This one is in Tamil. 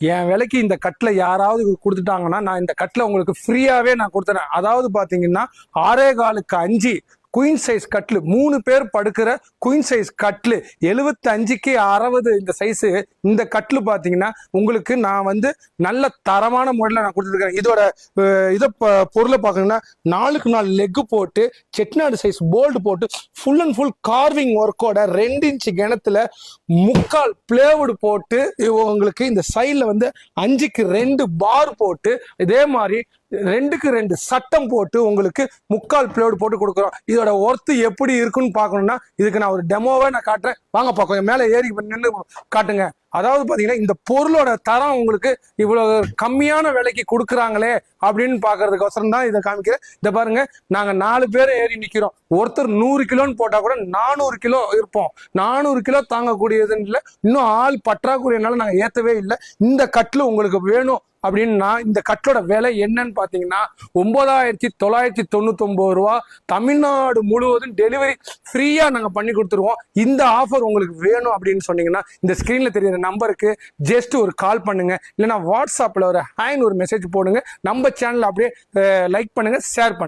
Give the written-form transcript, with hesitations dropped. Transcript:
என் விலைக்கு இந்த கட்டில் யாராவது கொடுத்துட்டாங்கன்னா நான் இந்த கட்டில் உங்களுக்கு ஃப்ரீயாவே நான் கொடுத்துறேன். அதாவது பாத்தீங்கன்னா 6.25 குயின் சைஸ் கட்லு 3 பேர் படுக்கிற குயின் சைஸ் கட்லு 75க்கு 60 இந்த சைஸு. இந்த கட்லு பாத்தீங்கன்னா உங்களுக்கு நான் நல்ல தரமான முறையில் நான் கொடுத்துருக்கேன். இதோட பொருளை பார்க்கணும்னா 4க்கு 4 லெக் போட்டு செட்நாடு சைஸ் போல்டு போட்டு ஃபுல் அண்ட் ஃபுல் கார்விங் ஒர்க்கோட 2 இன்ச் கிணத்துல 3/4 பிளேவுட் போட்டு உங்களுக்கு இந்த சைடில் 5க்கு 2 பார் போட்டு இதே மாதிரி 2க்கு 2 சட்டம் போட்டு உங்களுக்கு 3/4 பிளேவுட் போட்டு கொடுக்குறோம். இதோட ஒர்த்து எப்படி இருக்குன்னு பார்க்கணும்னா இதுக்கு நான் ஒரு டெமோவை நான் காட்டுறேன். வாங்க பார்க்க மேலே ஏறி நின்று காட்டுங்க. அதாவது பாத்தீங்கன்னா இந்த பொருளோட தரம் உங்களுக்கு இவ்வளவு கம்மியான விலைக்கு கொடுக்குறாங்களே அப்படின்னு பாக்குறதுக்கோசரம் தான் இதை காமிக்கிறேன். இதை பாருங்க, நாங்க 4 பேரை ஏறி நிக்கிறோம். ஒருத்தர் 100 கிலோன்னு போட்டா கூட 400 கிலோ இருப்போம். 400 கிலோ தாங்கக்கூடியதுன்னு இல்லை. இன்னும் ஆள் பற்றாக்குறையினால நாங்க ஏத்தவே இல்லை. இந்த கட்டில் உங்களுக்கு வேணும் அப்படின்னா இந்த கட்டோட விலை என்னன்னு பாத்தீங்கன்னா 9,999 ரூபா. தமிழ்நாடு முழுவதும் டெலிவரி ஃப்ரீயா நாங்க பண்ணி கொடுத்துருவோம். இந்த ஆஃபர் உங்களுக்கு வேணும் அப்படின்னு சொன்னீங்கன்னா இந்த ஸ்கிரீன்ல தெரியுற நம்பருக்கு ஜஸ்ட் ஒரு கால் பண்ணுங்க, இல்லைன்னா வாட்ஸ்அப்ல ஒரு மெசேஜ் போடுங்க. நம்ம சேனல் அப்படியே லைக் பண்ணுங்க, ஷேர் பண்ணுங்க.